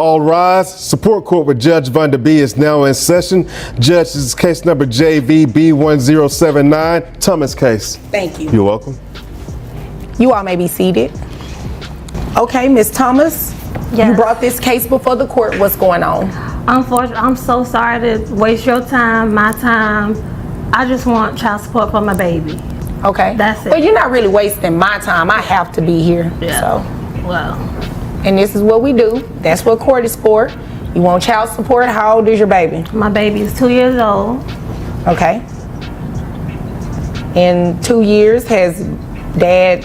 All rise. Support court with Judge Van Der Bee is now in session. Judge, this is case number JVB1079, Thomas case. Thank you. You're welcome. You all may be seated. Okay, Ms. Thomas, Yes. you brought this case before the court. What's going on? Unfortunately, I'm so sorry to waste your time, my time. I just want child support for my baby. Okay. That's it. Well, you're not really wasting my time. I have to be here. Yeah. So, Well, and this is what we do. That's what court is for. You want child support? How old is your baby? my baby is 2 years old. Okay. In 2 years, has dad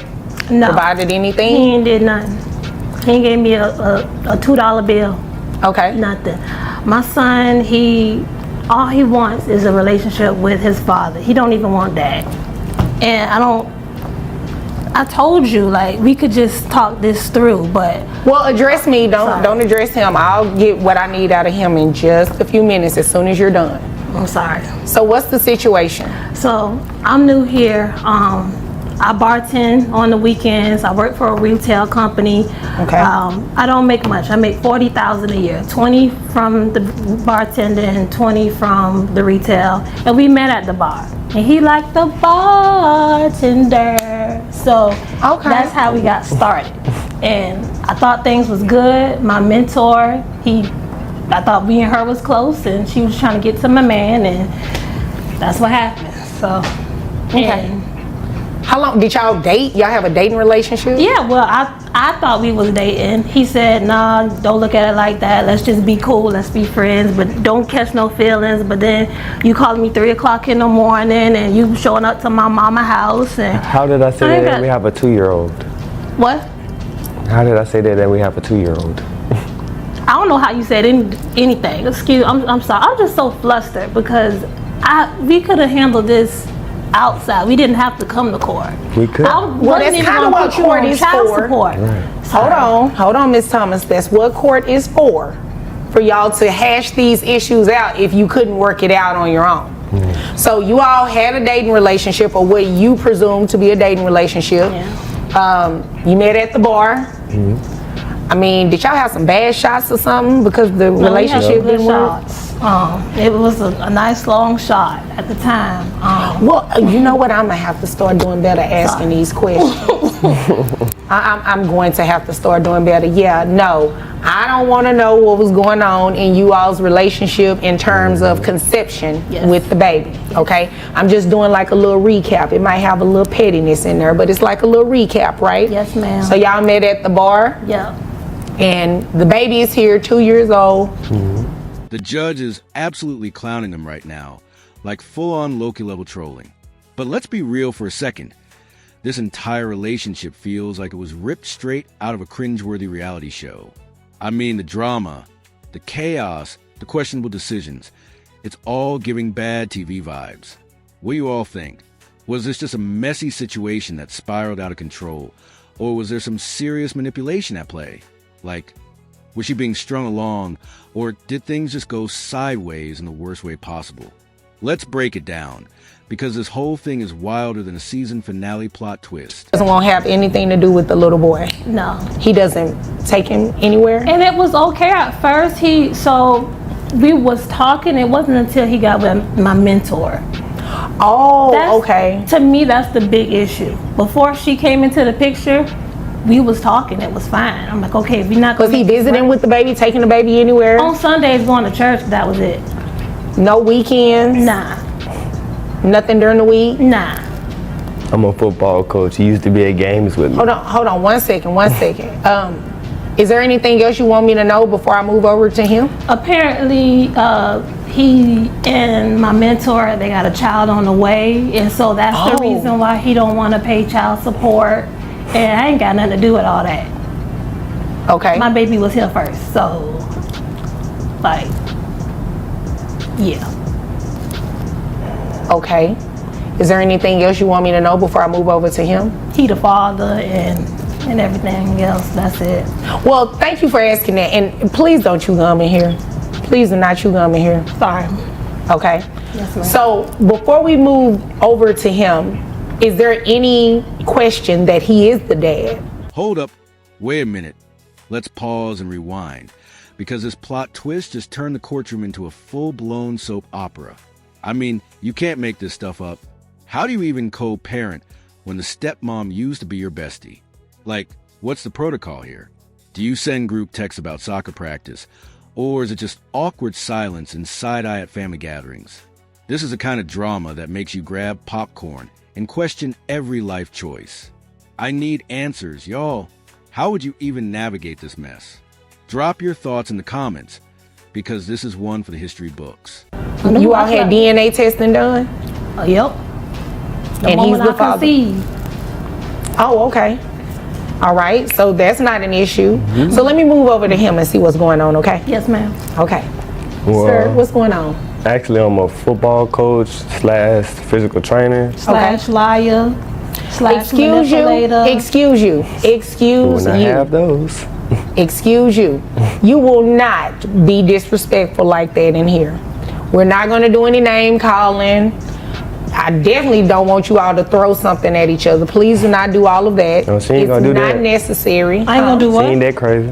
No, provided he anything? ain't did nothing. He ain't gave me a $2 bill. Okay. Nothing. My son, all he wants is a relationship with his father. He don't even want dad. And I told you, like, we could just talk this through, but Well, address me. Sorry. Don't address him. I'll get what I need out of him in just a few minutes as soon as you're done. I'm sorry. So what's the situation? So I'm new here. I bartend on the weekends. I work for a retail company. Okay. I don't make much. I make $40,000 a year. 20 from the bartender and 20 from the retail. And we met at the bar. And he liked the bartender. So Okay. that's how we got started. And I thought things was good. My mentor, I thought we and her was close, and she was trying to get to my man, and that's what happened. So, Okay. and How long did y'all date? Y'all have a dating relationship? yeah, well, I thought we was dating. He said, nah, don't look at it like that. Let's just be cool. Let's be friends, but don't catch no feelings. But then you calling me 3 o'clock in the morning, and you showing up to my mama's house. And How did I say that we have a 2-year-old? what? How did I say that we have a 2-year-old? I don't know how you said anything. Excuse, I'm sorry. I'm just so flustered because we could have handled this outside. We didn't have to come to court. We could. Well, that's kind of what court is for. Support. Hold on, Ms. Thomas. That's what court is for y'all to hash these issues out if you couldn't work it out on your own. So you all had a dating relationship, or what you presume to be a dating relationship. Yeah. You met at the bar. I mean, did y'all have some bad shots or something because the No, we had some relationship good didn't work? shots. It was a nice long shot at the time. Well, you know what? I'm gonna have to start doing better asking these questions. I'm going to have to start doing better. Yeah, no, I don't want to know what was going on in you all's relationship in terms of conception Yes. with the baby. Okay, I'm just doing like a little recap. It might have a little pettiness in there, but it's like a little recap, right? Yes, ma'am. So y'all met at the bar, Yeah. and the baby is here, 2 years old. The judge is absolutely clowning them right now, like full-on Loki-level trolling. But let's be real for a second. This entire relationship feels like it was ripped straight out of a cringeworthy reality show. I mean, the drama, the chaos, the questionable decisions. It's all giving bad TV vibes. What do you all think? Was this just a messy situation that spiraled out of control? Or was there some serious manipulation at play? Like, was she being strung along, or did things just go sideways in the worst way possible? Let's break it down, because this whole thing is wilder than a season finale plot twist. Doesn't want to have anything to do with the little boy. No. He doesn't take him anywhere. And it was okay at first. We was talking. It wasn't until he got with my mentor. Oh, That's- okay. To me, that's the big issue. Before she came into the picture, we was talking. It was fine. I'm like, okay, if you're not Was gonna he make this visiting work- with the baby, taking the baby anywhere? on Sundays, going to church? That was it. No weekends? Nah, Nothing during the week? nah. I'm a football coach. He used to be at games with me. Hold on, one second. Is there anything else you want me to know before I move over to him? Apparently, he and my mentor, they got a child on the way, and so that's the Oh. reason why he don't want to pay child support. And I ain't got nothing to do with all that. Okay. My baby was here first, so like, yeah. Okay. Is there anything else you want me to know before I move over to him? He the father and everything else. That's it. Well, thank you for asking that. And please don't chew gum in here. Please do not chew gum in here. Sorry. Okay. Yes, ma'am. So before we move over to him, is there any question that he is the dad? Hold up. Wait a minute. let's pause and rewind, because this plot twist just turned the courtroom into a full-blown soap opera. I mean, you can't make this stuff up. How do you even co-parent when the stepmom used to be your bestie? Like, what's the protocol here? Do you send group texts about soccer practice, or is it just awkward silence and side-eye at family gatherings? This is the kind of drama that makes you grab popcorn and question every life choice. I need answers, y'all. How would you even navigate this mess? Drop your thoughts in the comments, because this is one for the history books. You all had DNA testing done? Yep. The And he's moment the I father. conceived. Oh, okay. All right, so that's not an issue. So let me move over to him and see what's going on, okay? Yes, ma'am. Okay. Well, Sir, what's going on? Actually, I'm a football coach / physical trainer. Slash liar. Slash Excuse you. manipulator. Excuse you. Excuse When I have you. those. Excuse you. You will not be disrespectful like that in here. We're not going to do any name calling. I definitely don't want you all to throw something at each other. Please do not do all of that. No, she ain't It's gonna do not that. necessary. I ain't gonna do She what? ain't that crazy.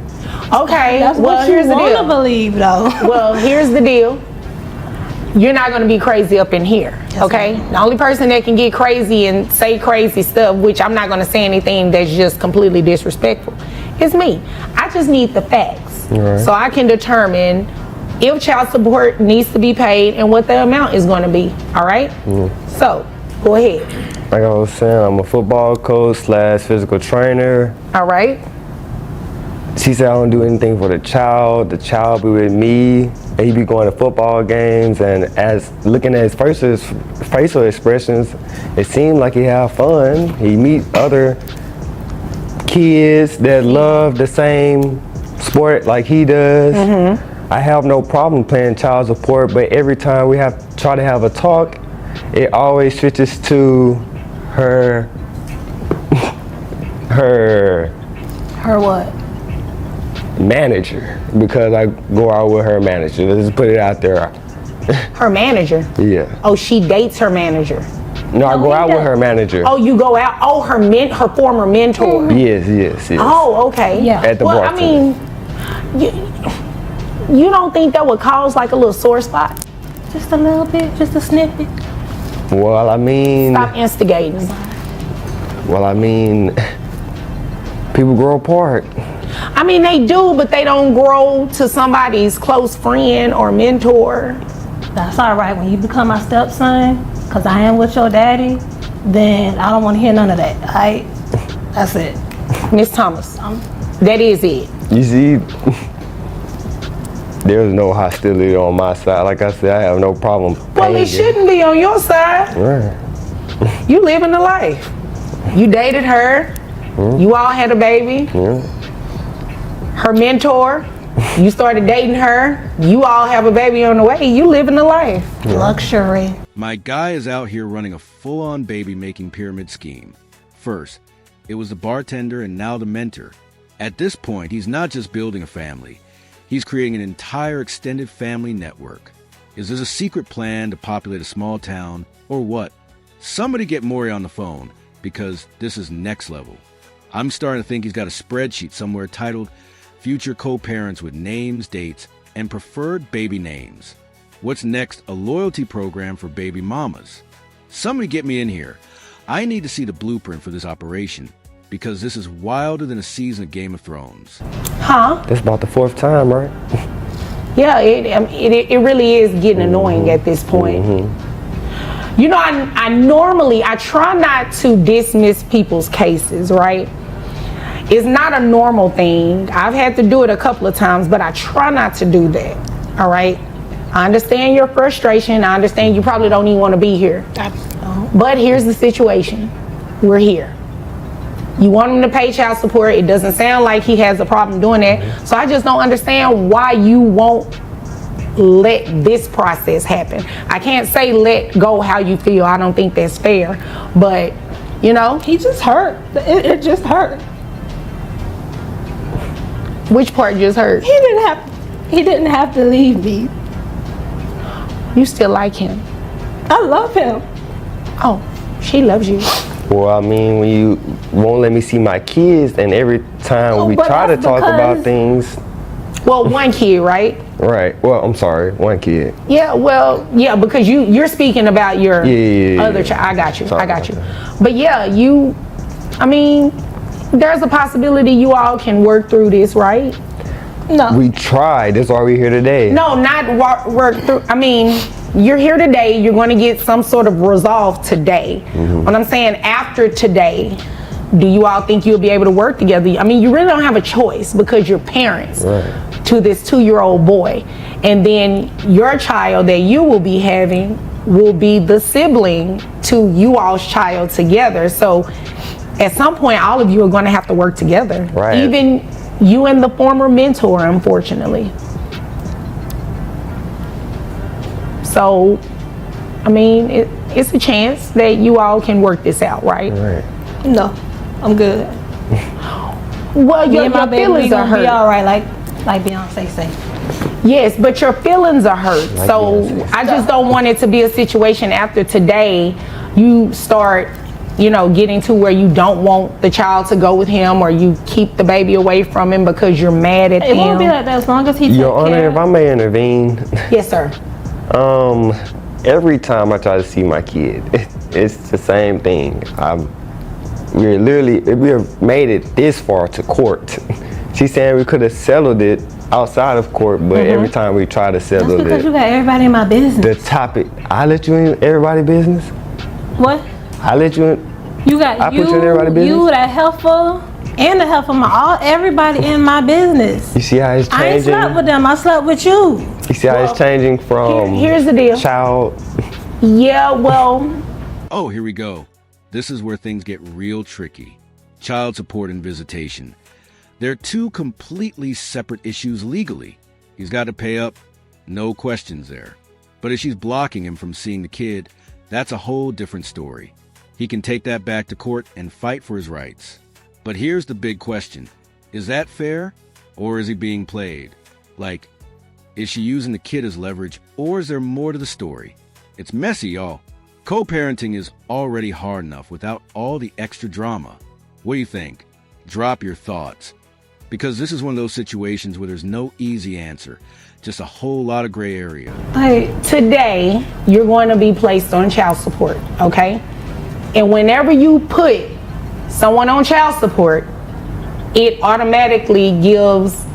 Okay, That's well, what you here's the wanna deal. believe, though. Well, here's the deal. You're not going to be crazy up in here, okay? The only person that can get crazy and say crazy stuff, which I'm not going to say anything that's just completely disrespectful, is me. I just need the facts. Right. So I can determine if child support needs to be paid and what the amount is going to be, all right? So, go ahead. Like I was saying, I'm a football coach / physical trainer. All right? She said I don't do anything for the child be with me, and he be going to football games, and as looking at his facial expressions, it seemed like he have fun. He meet other kids that love the same sport like he does. I have no problem paying child support, but every time we try to have a talk, it always switches to her Her what? manager, because I go out with her manager. Let's just put it out there. Her manager. Yeah. Oh, she dates her manager. No, I go he out with does. her manager. Oh, you go out. Oh, her former mentor. Yes. Oh, okay. Yeah. At the Well, bar. I mean, you don't think that would cause like a little sore spot? Just a little bit, just a snippet. Well, I mean, Stop instigating. people grow apart. I mean, they do, but they don't grow to somebody's close friend or mentor. That's all right. When you become my stepson, because I am with your daddy, then I don't want to hear none of that. All right? That's it. Miss Thomas, that is it. You see, there's no hostility on my side. Like I said, I have no problem. Well, paying it shouldn't be on your side. Right. You living the life. You dated her. You all had a baby. Her mentor. You started dating her. You all have a baby on the way. You living the life. Luxury. My guy is out here running a full-on baby-making pyramid scheme. First, it was the bartender and now the mentor. At this point, he's not just building a family. He's creating an entire extended family network. Is this a secret plan to populate a small town, or what? Somebody get Maury on the phone, because this is next level. I'm starting to think he's got a spreadsheet somewhere titled Future Co-Parents with Names, Dates, and Preferred Baby Names. What's next? A loyalty program for baby mamas. Somebody get me in here. I need to see the blueprint for this operation, because this is wilder than a season of Game of Thrones. Huh? That's about the 4th time, right? Yeah, it really is getting annoying at this point. You know, I try not to dismiss people's cases, right? It's not a normal thing. I've had to do it a couple of times, but I try not to do that, all right? I understand your frustration. I understand you probably don't even want to be here. But here's the situation. We're here. You want him to pay child support. It doesn't sound like he has a problem doing that. So I just don't understand why you won't let this process happen. I can't say let go how you feel. I don't think that's fair. But, you know. He just hurt. It just hurt. Which part just hurt? He didn't have to leave me. You still like him. I love him. Oh, she loves you. Well, I mean, when you won't let me see my kids, and every time we but try to that's talk about because- things. Well, one kid, right? Right. Well, I'm sorry, one kid. Yeah, well, yeah, because you're speaking about your Yeah. other child. I got you. Sorry I got about you. But yeah, I mean, there's a possibility you all can work through this, right? No. We tried. That's why we're here today. No, not work through. I mean, you're here today. You're going to get some sort of resolve today. What I'm saying, after today, do you all think you'll be able to work together? I mean, you really don't have a choice because you're parents to this 2-year-old boy. And then your child that you will be having will be the sibling to you all's child together. So at some point, all of you are going to have to work together. Right. Even you and the former mentor, unfortunately. So, I mean, it's a chance that you all can work this out, right? Right. No. I'm good. Well, Me your and my baby, we feelings are gonna be hurt. all right, like Beyonce say. Yes, but your feelings are hurt. Like So Beyonce. I just don't want it to be a situation after today you start, getting to where you don't want the child to go with him, or you keep the baby away from him because you're mad at It him. won't be like that as long as he takes Your Honor, care. if I may intervene, Yes, sir. every time I try to see my kid, it's the same thing. We have made it this far to court. She's saying we could have settled it outside of court, but every time we try to That's settle because you it, got everybody in my business. the topic, I let you in everybody's business? What? I let you in? You got I put you in everybody's business? you, that helpful, and the help of everybody in my business. You see how it's I ain't changing? slept with them. I slept with you. You see how it's changing from Here's the deal. child? Yeah, well, Oh, here we go. This is where things get real tricky. Child support and visitation. They're two completely separate issues legally. He's got to pay up, no questions there. But if she's blocking him from seeing the kid, that's a whole different story. He can take that back to court and fight for his rights. But here's the big question. Is that fair, or is he being played? Like, is she using the kid as leverage, or is there more to the story? It's messy, y'all. Co-parenting is already hard enough without all the extra drama. What do you think? Drop your thoughts. Because this is one of those situations where there's no easy answer, just a whole lot of gray area. Like, today you're going to be placed on child support, okay? And whenever you put someone on child support, it automatically gives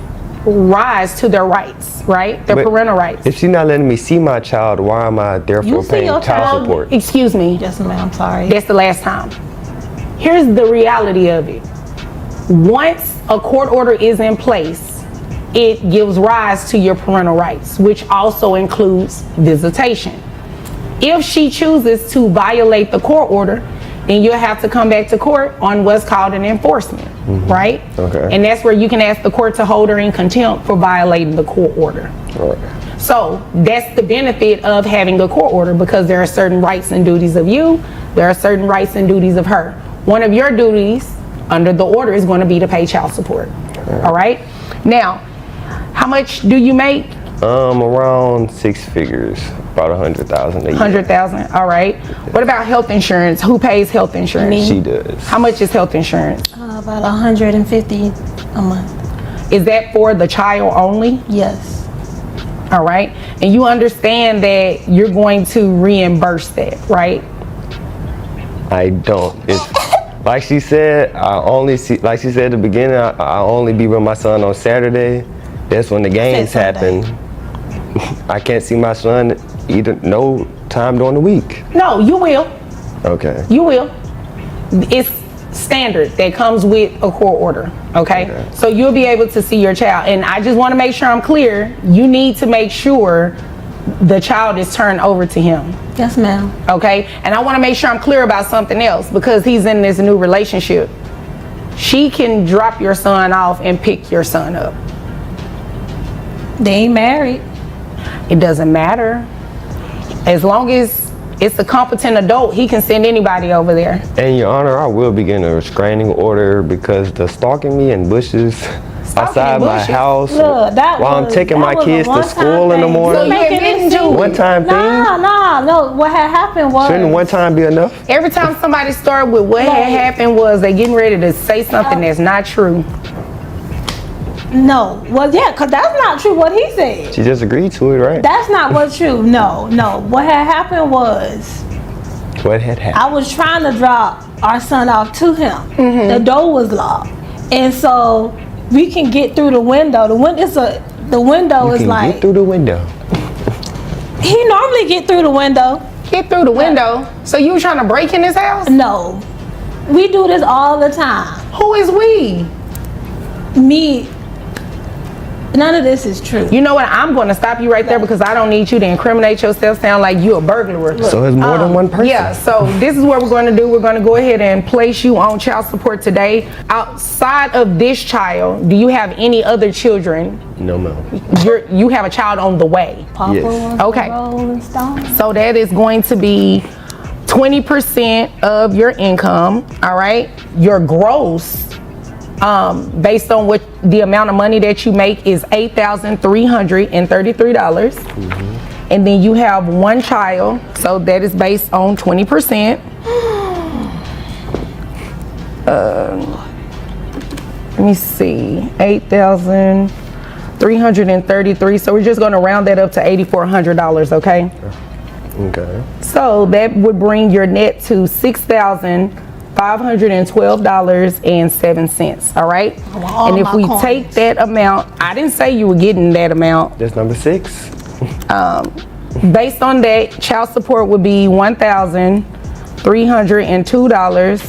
rise to their rights, right? Their But parental rights. If she's not letting me see my child, why am I therefore You see paying your child child- support? Excuse me. yes, ma'am. I'm sorry. That's the last time. Here's the reality of it. Once a court order is in place, it gives rise to your parental rights, which also includes visitation. If she chooses to violate the court order, then you'll have to come back to court on what's called an enforcement, right? Okay. And that's where you can ask the court to hold her in contempt for violating the court order. Right. So that's the benefit of having a court order, because there are certain rights and duties of you, there are certain rights and duties of her. One of your duties under the order is going to be to pay child support. All right? Now, how much do you make? Around 6 figures, about 100,000 a year. 100,000. All right. What about health insurance? Who pays health insurance? Me. She does. How much is health insurance? About 150 a month. Is that for the child only? Yes. All right. And you understand that you're going to reimburse that, right? I don't. It's like she said. Like she said at the beginning. I only be with my son on Saturday. That's when the games Sunday. happen. I can't see my son either. No time during the week. No, you will. Okay. You will. It's standard that comes with a court order, okay? So you'll be able to see your child. And I just want to make sure I'm clear. You need to make sure the child is turned over to him, Yes, ma'am. okay? And I want to make sure I'm clear about something else, because he's in this new relationship. She can drop your son off and pick your son up. They ain't married. It doesn't matter. As long as it's a competent adult, he can send anybody over there. And Your Honor, I will begin a restraining order because the stalking me in bushes. outside my bushes. house Look, while I'm taking my kids to school in the morning. So you admitting to it? One-time thing? No. What had happened was. Shouldn't one time be enough? Every time somebody started with what had happened was they getting ready to say something that's not true. No. Well, yeah, because that's not true what he said. She just agreed to it, right? That's not what's true. No. What had happened was What had happened? I was trying to drop our son off to him. The door was locked. And so we can get through the window. The window is like get through the window. he normally get through the window. Get through the window. So you were trying to break in his house? No. We do this all the time. Who is we? Me. None of this is true. You know what? I'm going to stop you right there because I don't need you to incriminate yourself, sound like you a burglar. So it's more than one person? Yeah, so this is what we're going to do. We're going to go ahead and place you on child support today. Outside of this child, do you have any other children? No, ma'am. You have a child on the way. Papa Yes. was Okay. a Rolling Stone. So that is going to be 20% of your income, all right? Your gross, based on what the amount of money that you make is $8,333. And then you have one child, so that is based on 20%. Let me see, 8,333. So we're just going to round that up to $8,400, okay? Okay. So that would bring your net to $6,512.07. All right. all And if my we coins. take that amount, I didn't say you were getting that amount. That's number 6. Based on that, child support would be $1,302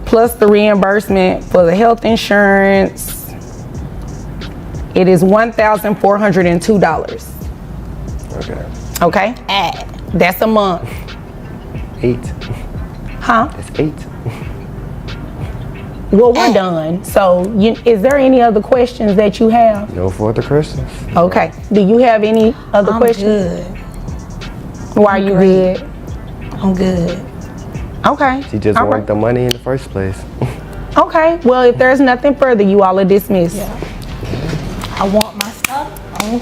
plus the reimbursement for the health insurance. It is $1,402. Okay. Okay. That's a month. 8. Huh? That's 8. Well, we're done. So, is there any other questions that you have? No further questions. Okay. Do you have any other I'm questions? good. Why are you good? I'm good. Okay. She just All wanted right. the money in the first place. Okay. Well, if there's nothing further, you all are dismissed. I want my stuff on time.